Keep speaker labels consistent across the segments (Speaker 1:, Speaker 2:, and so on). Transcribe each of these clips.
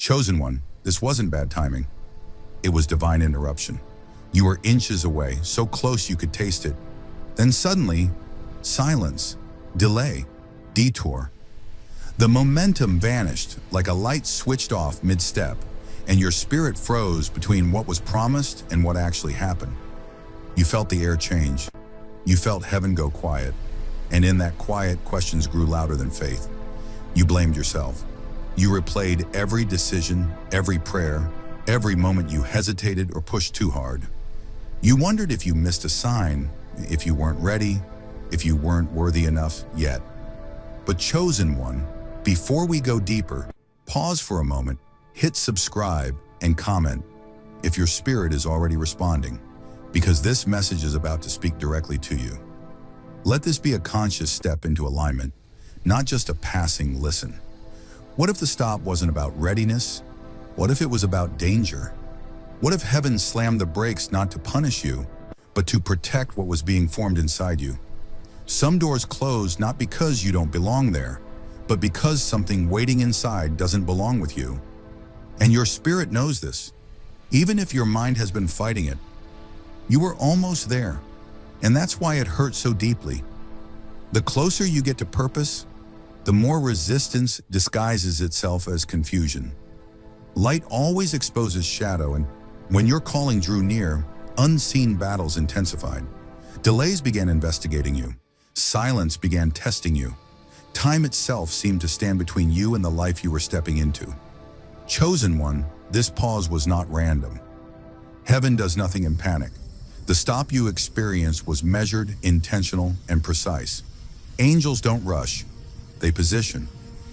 Speaker 1: Chosen one, this wasn't bad timing. It was divine interruption. You were inches away, so close you could taste it. Then suddenly, silence, delay, detour. The momentum vanished like a light switched off mid-step, and your spirit froze between what was promised and what actually happened. You felt the air change. You felt heaven go quiet. And in that quiet, questions grew louder than faith. You blamed yourself. You replayed every decision, every prayer, every moment you hesitated or pushed too hard. You wondered if you missed a sign, if you weren't ready, if you weren't worthy enough yet. But chosen one, before we go deeper, pause for a moment, hit subscribe, and comment if your spirit is already responding, because this message is about to speak directly to you. Let this be a conscious step into alignment, not just a passing listen. What if the stop wasn't about readiness? What if it was about danger? What if heaven slammed the brakes not to punish you, but to protect what was being formed inside you? Some doors close not because you don't belong there, but because something waiting inside doesn't belong with you. And your spirit knows this, even if your mind has been fighting it. You were almost there, and that's why it hurts so deeply. The closer you get to purpose, the more resistance disguises itself as confusion. Light always exposes shadow, and when your calling drew near, unseen battles intensified. Delays began investigating you. Silence began testing you. Time itself seemed to stand between you and the life you were stepping into. Chosen one, this pause was not random. Heaven does nothing in panic. The stop you experienced was measured, intentional, and precise. Angels don't rush, they position.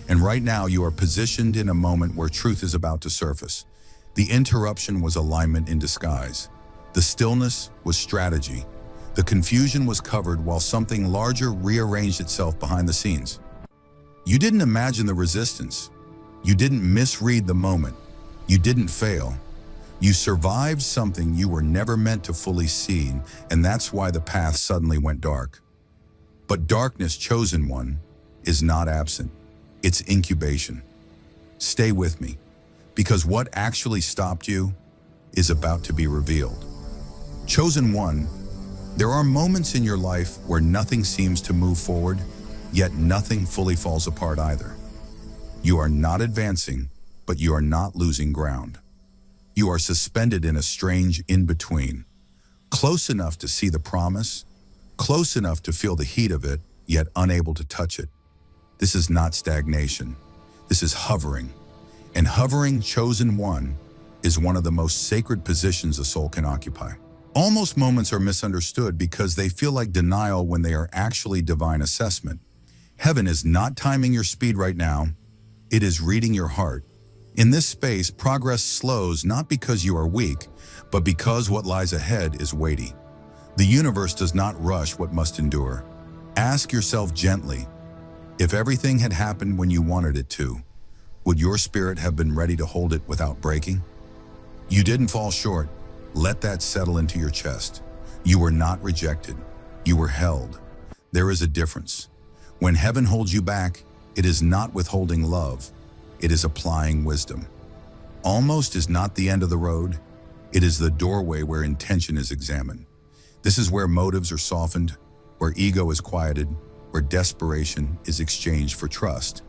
Speaker 1: And right now you are positioned in a moment where truth is about to surface. The interruption was alignment in disguise. The stillness was strategy. The confusion was covered while something larger rearranged itself behind the scenes. You didn't imagine the resistance. You didn't misread the moment. You didn't fail. You survived something you were never meant to fully see, and that's why the path suddenly went dark. But darkness, chosen one, is not absent. It's incubation. Stay with me, because what actually stopped you is about to be revealed. Chosen one, there are moments in your life where nothing seems to move forward, yet nothing fully falls apart either. You are not advancing, but you are not losing ground. You are suspended in a strange in-between, close enough to see the promise, close enough to feel the heat of it, yet unable to touch it. This is not stagnation. This is hovering. And hovering, chosen one, is one of the most sacred positions a soul can occupy. Almost moments are misunderstood because they feel like denial when they are actually divine assessment. Heaven is not timing your speed right now. It is reading your heart. In this space, progress slows not because you are weak, but because what lies ahead is weighty. The universe does not rush what must endure. Ask yourself gently, if everything had happened when you wanted it to, would your spirit have been ready to hold it without breaking? You didn't fall short. Let that settle into your chest. You were not rejected. You were held. There is a difference. When heaven holds you back, it is not withholding love. It is applying wisdom. Almost is not the end of the road. It is the doorway where intention is examined. This is where motives are softened, where ego is quieted, where desperation is exchanged for trust.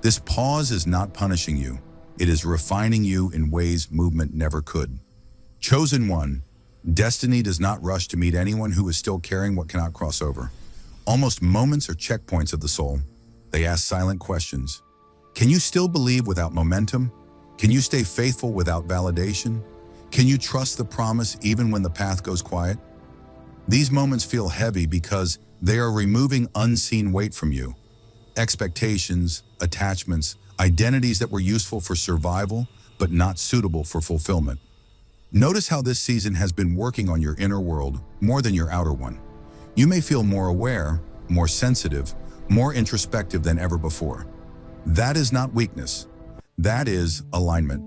Speaker 1: This pause is not punishing you. It is refining you in ways movement never could. Chosen one, destiny does not rush to meet anyone who is still carrying what cannot cross over. Almost moments are checkpoints of the soul. They ask silent questions. Can you still believe without momentum? Can you stay faithful without validation? Can you trust the promise even when the path goes quiet? These moments feel heavy because they are removing unseen weight from you. Expectations, attachments, identities that were useful for survival, but not suitable for fulfillment. Notice how this season has been working on your inner world more than your outer one. You may feel more aware, more sensitive, more introspective than ever before. That is not weakness. That is alignment.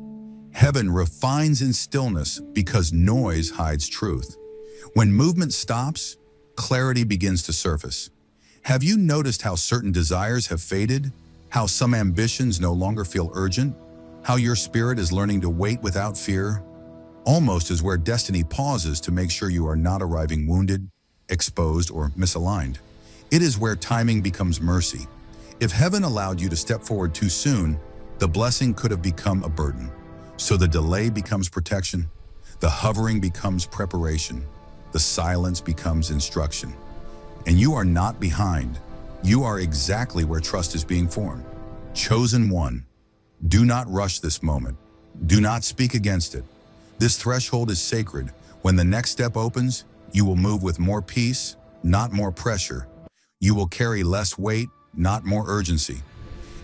Speaker 1: Heaven refines in stillness because noise hides truth. When movement stops, clarity begins to surface. Have you noticed how certain desires have faded? How some ambitions no longer feel urgent? How your spirit is learning to wait without fear, almost is where destiny pauses to make sure you are not arriving wounded, exposed, or misaligned. It is where timing becomes mercy. If heaven allowed you to step forward too soon, the blessing could have become a burden. So the delay becomes protection, the hovering becomes preparation, the silence becomes instruction. And you are not behind. You are exactly where trust is being formed. Chosen one, do not rush this moment. Do not speak against it. This threshold is sacred. When the next step opens, you will move with more peace, not more pressure. You will carry less weight, not more urgency.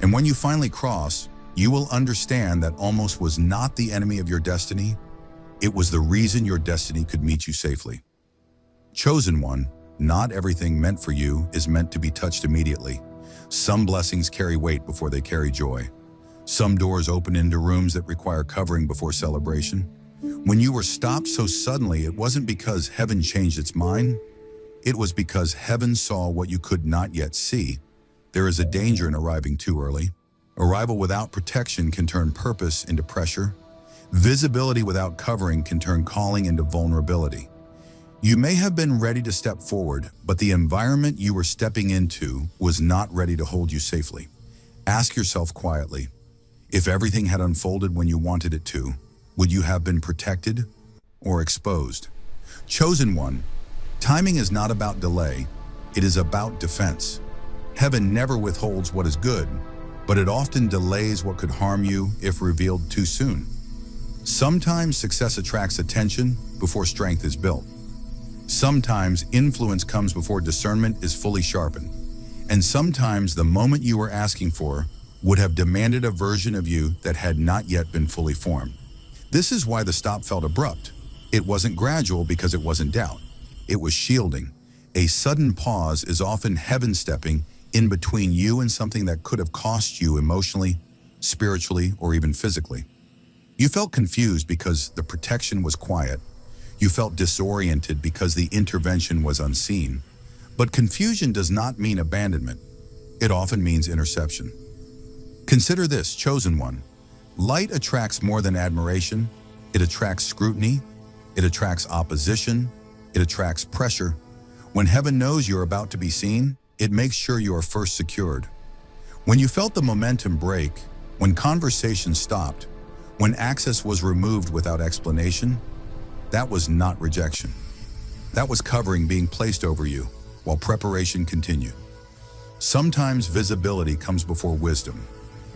Speaker 1: And when you finally cross, you will understand that almost was not the enemy of your destiny. It was the reason your destiny could meet you safely. Chosen one, not everything meant for you is meant to be touched immediately. Some blessings carry weight before they carry joy. Some doors open into rooms that require covering before celebration. When you were stopped so suddenly, it wasn't because heaven changed its mind. It was because heaven saw what you could not yet see. There is a danger in arriving too early. Arrival without protection can turn purpose into pressure. Visibility without covering can turn calling into vulnerability. You may have been ready to step forward, but the environment you were stepping into was not ready to hold you safely. Ask yourself quietly, if everything had unfolded when you wanted it to, would you have been protected or exposed? Chosen one, timing is not about delay, it is about defense. Heaven never withholds what is good, but it often delays what could harm you if revealed too soon. Sometimes success attracts attention before strength is built. Sometimes influence comes before discernment is fully sharpened. And sometimes the moment you were asking for would have demanded a version of you that had not yet been fully formed. This is why the stop felt abrupt. It wasn't gradual because it wasn't doubt. It was shielding. A sudden pause is often heaven stepping in between you and something that could have cost you emotionally, spiritually, or even physically. You felt confused because the protection was quiet. You felt disoriented because the intervention was unseen. But confusion does not mean abandonment. It often means interception. Consider this, chosen one. Light attracts more than admiration. It attracts scrutiny. It attracts opposition. It attracts pressure. When heaven knows you're about to be seen, it makes sure you are first secured. When you felt the momentum break, when conversation stopped, when access was removed without explanation, that was not rejection. That was covering being placed over you while preparation continued. Sometimes visibility comes before wisdom,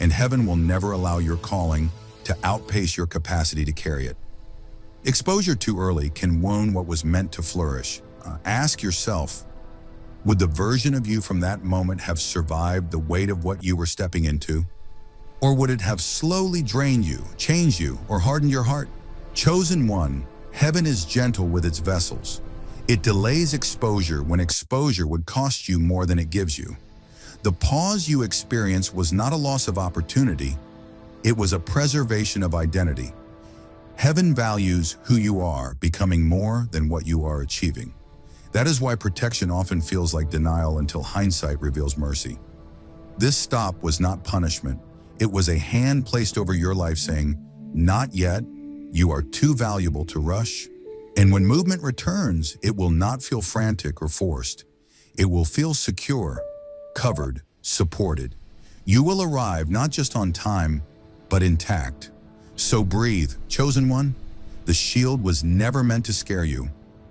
Speaker 1: and heaven will never allow your calling to outpace your capacity to carry it. Exposure too early can wound what was meant to flourish. Ask yourself, would the version of you from that moment have survived the weight of what you were stepping into? Or would it have slowly drained you, changed you, or hardened your heart? Chosen one, heaven is gentle with its vessels. It delays exposure when exposure would cost you more than it gives you. The pause you experienced was not a loss of opportunity, it was a preservation of identity. Heaven values who you are becoming more than what you are achieving. That is why protection often feels like denial until hindsight reveals mercy. This stop was not punishment. It was a hand placed over your life saying, not yet, you are too valuable to rush. And when movement returns, it will not feel frantic or forced. It will feel secure, covered, supported. You will arrive not just on time, but intact. So breathe, chosen one. The shield was never meant to scare you.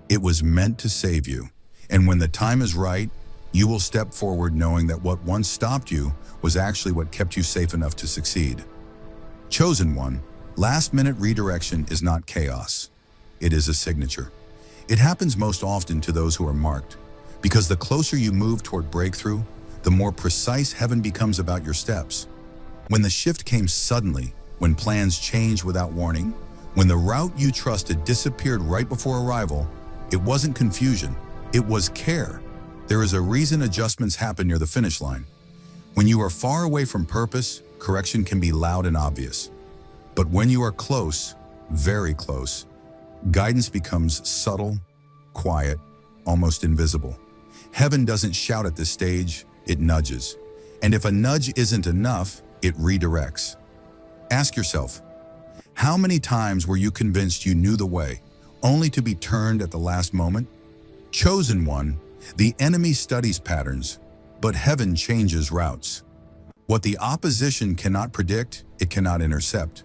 Speaker 1: It was meant to save you. And when the time is right, you will step forward knowing that what once stopped you was actually what kept you safe enough to succeed. Chosen one, last-minute redirection is not chaos. It is a signature. It happens most often to those who are marked, because the closer you move toward breakthrough, the more precise heaven becomes about your steps. When the shift came suddenly, when plans changed without warning, when the route you trusted disappeared right before arrival, it wasn't confusion, it was care. There is a reason adjustments happen near the finish line. When you are far away from purpose, correction can be loud and obvious. But when you are close, very close, guidance becomes subtle, quiet, almost invisible. Heaven doesn't shout at this stage, it nudges. And if a nudge isn't enough, it redirects. Ask yourself, how many times were you convinced you knew the way, only to be turned at the last moment? Chosen one, the enemy studies patterns, but heaven changes routes. What the opposition cannot predict, it cannot intercept.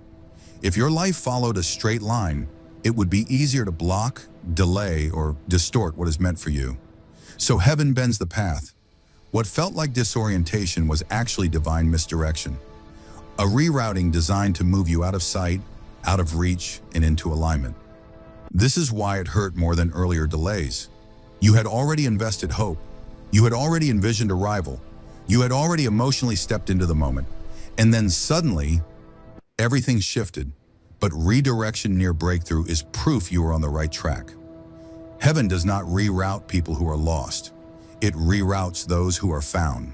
Speaker 1: If your life followed a straight line, it would be easier to block, delay, or distort what is meant for you. So heaven bends the path. What felt like disorientation was actually divine misdirection. A rerouting designed to move you out of sight, out of reach, and into alignment. This is why it hurt more than earlier delays. You had already invested hope. You had already envisioned arrival. You had already emotionally stepped into the moment. And then suddenly, everything shifted. But redirection near breakthrough is proof you are on the right track. Heaven does not reroute people who are lost. It reroutes those who are found.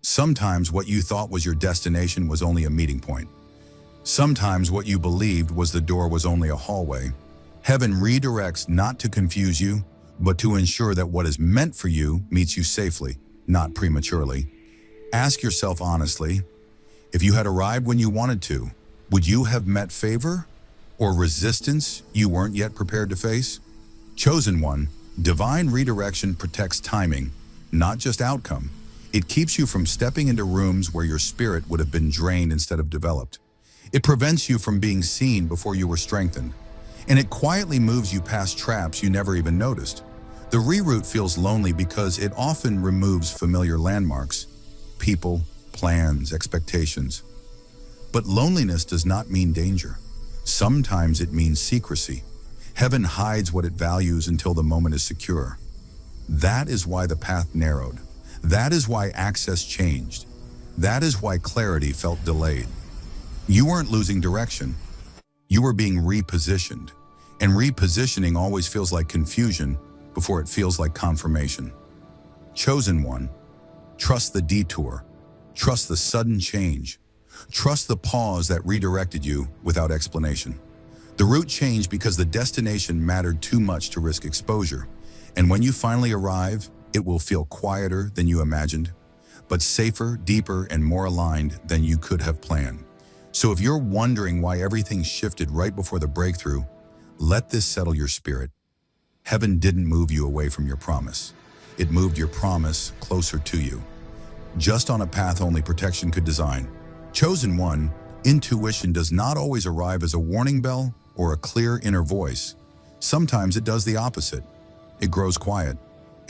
Speaker 1: Sometimes what you thought was your destination was only a meeting point. Sometimes what you believed was the door was only a hallway. Heaven redirects not to confuse you, but to ensure that what is meant for you meets you safely, not prematurely. Ask yourself honestly, if you had arrived when you wanted to, would you have met favor or resistance you weren't yet prepared to face? Chosen one, divine redirection protects timing, not just outcome. It keeps you from stepping into rooms where your spirit would have been drained instead of developed. It prevents you from being seen before you were strengthened. And it quietly moves you past traps you never even noticed. The reroute feels lonely because it often removes familiar landmarks, people, plans, expectations. But loneliness does not mean danger. Sometimes it means secrecy. Heaven hides what it values until the moment is secure. That is why the path narrowed. That is why access changed. That is why clarity felt delayed. You weren't losing direction. You were being repositioned. And repositioning always feels like confusion before it feels like confirmation. Chosen one, trust the detour. Trust the sudden change. Trust the pause that redirected you without explanation. The route changed because the destination mattered too much to risk exposure. And when you finally arrive, it will feel quieter than you imagined, but safer, deeper, and more aligned than you could have planned. So if you're wondering why everything shifted right before the breakthrough, let this settle your spirit. Heaven didn't move you away from your promise. It moved your promise closer to you. Just on a path only protection could design. Chosen one, intuition does not always arrive as a warning bell or a clear inner voice. Sometimes it does the opposite. It grows quiet.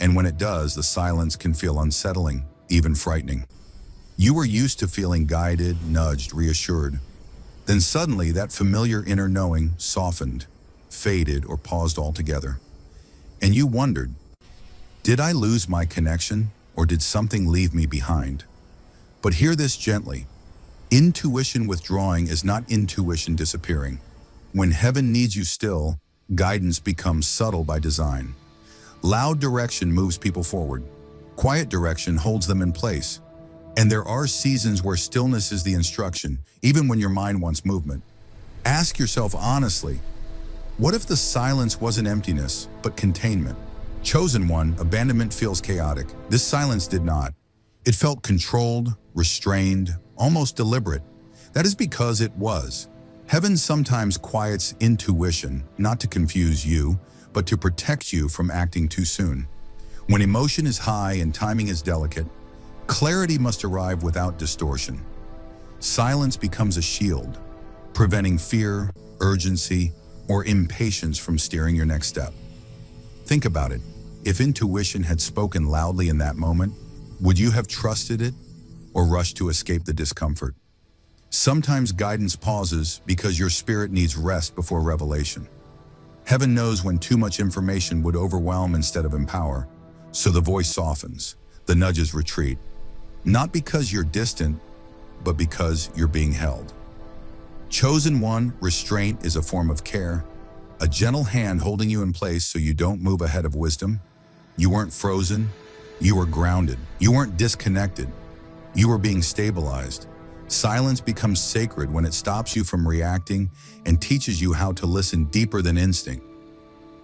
Speaker 1: And when it does, the silence can feel unsettling, even frightening. You were used to feeling guided, nudged, reassured. Then suddenly that familiar inner knowing softened, faded, or paused altogether. And you wondered, did I lose my connection or did something leave me behind? But hear this gently. Intuition withdrawing is not intuition disappearing. When heaven needs you still, guidance becomes subtle by design. Loud direction moves people forward. Quiet direction holds them in place. And there are seasons where stillness is the instruction, even when your mind wants movement. Ask yourself honestly, what if the silence wasn't emptiness, but containment? Chosen one, abandonment feels chaotic. This silence did not. It felt controlled, restrained, almost deliberate. That is because it was. Heaven sometimes quiets intuition, not to confuse you, but to protect you from acting too soon. When emotion is high and timing is delicate, clarity must arrive without distortion. Silence becomes a shield, preventing fear, urgency, or impatience from steering your next step. Think about it. If intuition had spoken loudly in that moment, would you have trusted it or rushed to escape the discomfort? Sometimes guidance pauses because your spirit needs rest before revelation. Heaven knows when too much information would overwhelm instead of empower, so the voice softens, the nudges retreat. Not because you're distant, but because you're being held. Chosen one, restraint is a form of care, a gentle hand holding you in place so you don't move ahead of wisdom. You weren't frozen, you were grounded. You weren't disconnected, you were being stabilized. Silence becomes sacred when it stops you from reacting and teaches you how to listen deeper than instinct.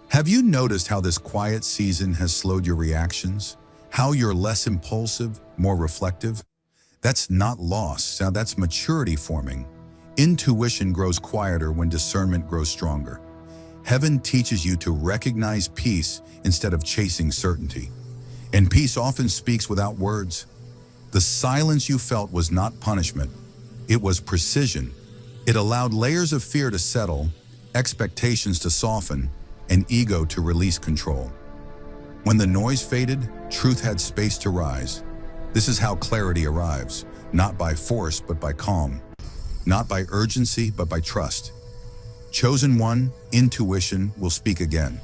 Speaker 1: Have you noticed how this quiet season has slowed your reactions? How you're less impulsive, more reflective? That's not loss. Now that's maturity forming. Intuition grows quieter when discernment grows stronger. Heaven teaches you to recognize peace instead of chasing certainty. And peace often speaks without words. The silence you felt was not punishment. It was precision. It allowed layers of fear to settle, expectations to soften, and ego to release control. When the noise faded, truth had space to rise. This is how clarity arrives, not by force but by calm, not by urgency but by trust. Chosen one, intuition will speak again,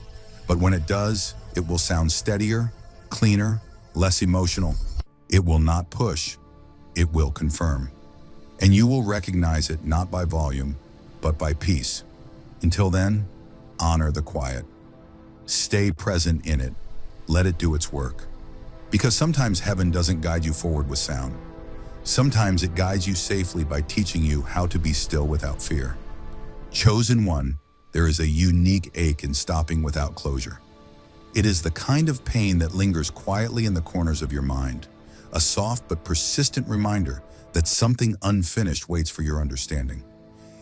Speaker 1: but when it does, it will sound steadier, cleaner, less emotional. It will not push, it will confirm. And you will recognize it not by volume, but by peace. Until then, honor the quiet. Stay present in it. Let it do its work. Because sometimes heaven doesn't guide you forward with sound. Sometimes it guides you safely by teaching you how to be still without fear. Chosen one, there is a unique ache in stopping without closure. It is the kind of pain that lingers quietly in the corners of your mind, a soft but persistent reminder that something unfinished waits for your understanding.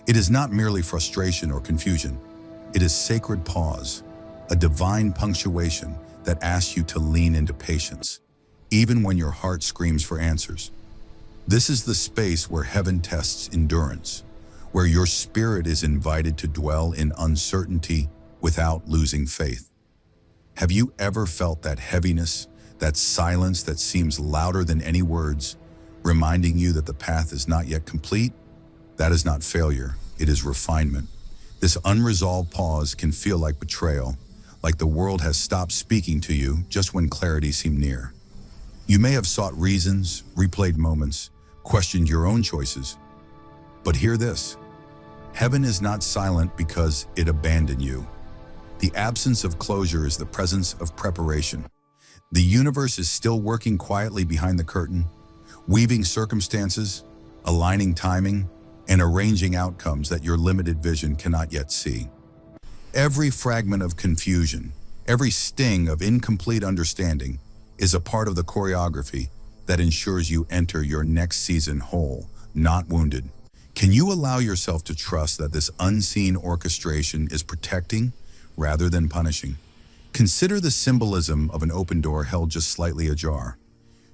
Speaker 1: It is not merely frustration or confusion. It is sacred pause, a divine punctuation that asks you to lean into patience, even when your heart screams for answers. This is the space where heaven tests endurance, where your spirit is invited to dwell in uncertainty without losing faith. Have you ever felt that heaviness, that silence that seems louder than any words, reminding you that the path is not yet complete? That is not failure, it is refinement. This unresolved pause can feel like betrayal, like the world has stopped speaking to you just when clarity seemed near. You may have sought reasons, replayed moments, questioned your own choices. But hear this, heaven is not silent because it abandoned you. The absence of closure is the presence of preparation. The universe is still working quietly behind the curtain, weaving circumstances, aligning timing, and arranging outcomes that your limited vision cannot yet see. Every fragment of confusion, every sting of incomplete understanding is a part of the choreography that ensures you enter your next season whole, not wounded. Can you allow yourself to trust that this unseen orchestration is protecting rather than punishing? Consider the symbolism of an open door held just slightly ajar.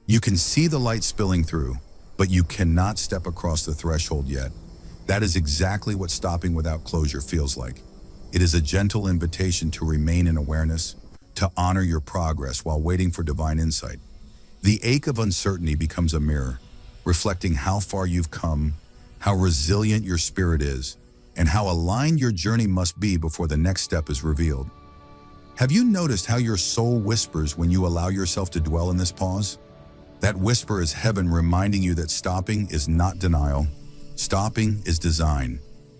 Speaker 1: You can see the light spilling through, but you cannot step across the threshold yet. That is exactly what stopping without closure feels like. It is a gentle invitation to remain in awareness, to honor your progress while waiting for divine insight. The ache of uncertainty becomes a mirror, reflecting how far you've come, how resilient your spirit is, and how aligned your journey must be before the next step is revealed. Have you noticed how your soul whispers when you allow yourself to dwell in this pause? That whisper is heaven reminding you that stopping is not denial. Stopping is design.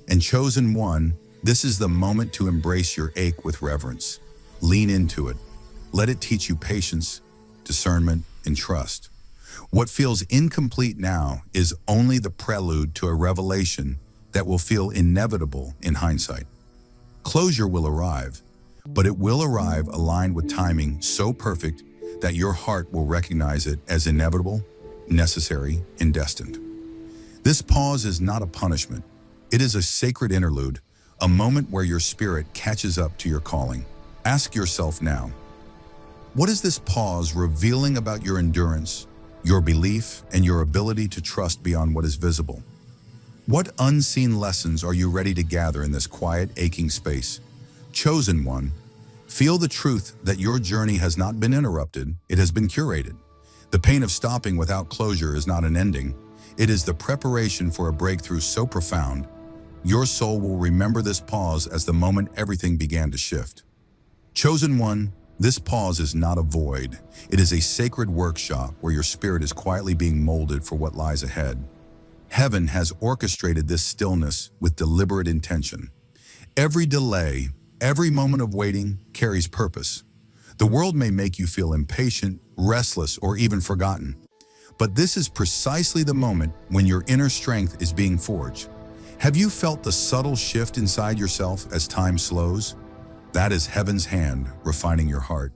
Speaker 1: And chosen one, this is the moment to embrace your ache with reverence. Lean into it. Let it teach you patience, discernment, and trust. What feels incomplete now is only the prelude to a revelation that will feel inevitable in hindsight. Closure will arrive, but it will arrive aligned with timing so perfect that your heart will recognize it as inevitable, necessary, and destined. This pause is not a punishment. It is a sacred interlude, a moment where your spirit catches up to your calling. Ask yourself now, what is this pause revealing about your endurance, your belief, and your ability to trust beyond what is visible? What unseen lessons are you ready to gather in this quiet, aching space? Chosen one, feel the truth that your journey has not been interrupted, it has been curated. The pain of stopping without closure is not an ending. It is the preparation for a breakthrough so profound, your soul will remember this pause as the moment everything began to shift. Chosen one, this pause is not a void. It is a sacred workshop where your spirit is quietly being molded for what lies ahead. Heaven has orchestrated this stillness with deliberate intention. Every delay, every moment of waiting carries purpose. The world may make you feel impatient, restless, or even forgotten. But this is precisely the moment when your inner strength is being forged. Have you felt the subtle shift inside yourself as time slows? That is heaven's hand refining your heart,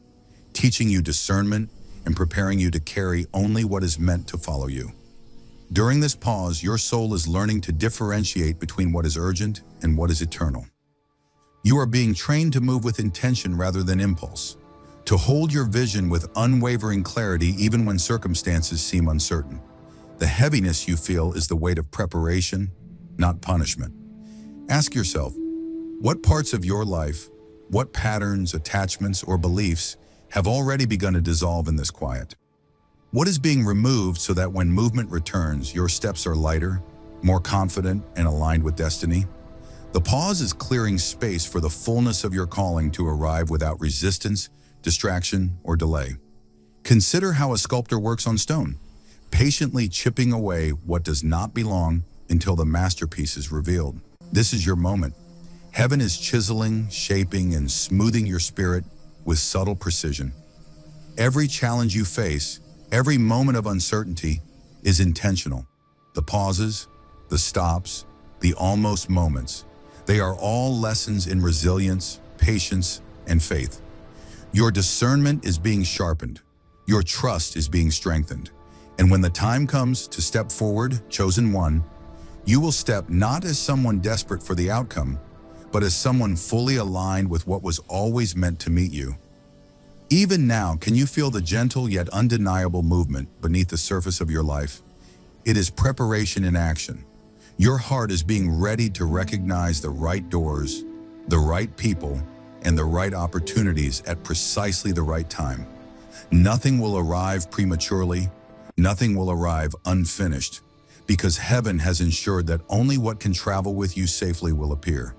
Speaker 1: teaching you discernment and preparing you to carry only what is meant to follow you. During this pause, your soul is learning to differentiate between what is urgent and what is eternal. You are being trained to move with intention rather than impulse, to hold your vision with unwavering clarity even when circumstances seem uncertain. The heaviness you feel is the weight of preparation, not punishment. Ask yourself, what parts of your life, what patterns, attachments, or beliefs have already begun to dissolve in this quiet? What is being removed so that when movement returns, your steps are lighter, more confident, and aligned with destiny? The pause is clearing space for the fullness of your calling to arrive without resistance, distraction, or delay. Consider how a sculptor works on stone, patiently chipping away what does not belong until the masterpiece is revealed. This is your moment. Heaven is chiseling, shaping, and smoothing your spirit with subtle precision. Every challenge you face, every moment of uncertainty is intentional. The pauses, the stops, the almost moments, they are all lessons in resilience, patience, and faith. Your discernment is being sharpened. Your trust is being strengthened. And when the time comes to step forward, chosen one, you will step not as someone desperate for the outcome, but as someone fully aligned with what was always meant to meet you. Even now, can you feel the gentle yet undeniable movement beneath the surface of your life? It is preparation in action. Your heart is being ready to recognize the right doors, the right people, and the right opportunities at precisely the right time. Nothing will arrive prematurely. Nothing will arrive unfinished, because heaven has ensured that only what can travel with you safely will appear.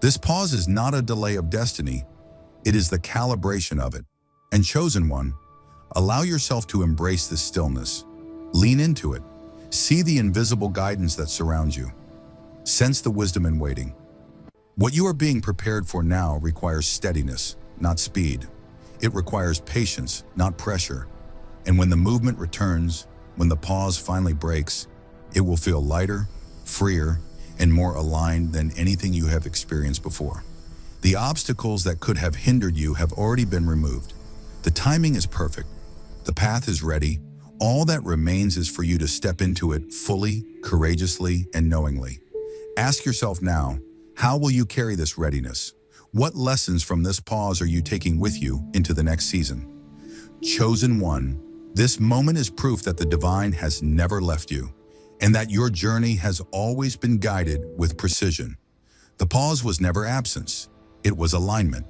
Speaker 1: This pause is not a delay of destiny. It is the calibration of it. And chosen one, allow yourself to embrace this stillness. Lean into it. See the invisible guidance that surrounds you. Sense the wisdom in waiting. What you are being prepared for now requires steadiness, not speed. It requires patience, not pressure. And when the movement returns, when the pause finally breaks, it will feel lighter, freer, and more aligned than anything you have experienced before. The obstacles that could have hindered you have already been removed. The timing is perfect. The path is ready. All that remains is for you to step into it fully, courageously, and knowingly. Ask yourself now, how will you carry this readiness? What lessons from this pause are you taking with you into the next season? Chosen one, this moment is proof that the divine has never left you, and that your journey has always been guided with precision. The pause was never absence, it was alignment.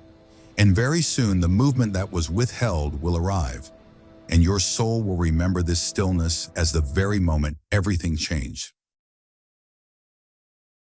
Speaker 1: And very soon the movement that was withheld will arrive, and your soul will remember this stillness as the very moment everything changed.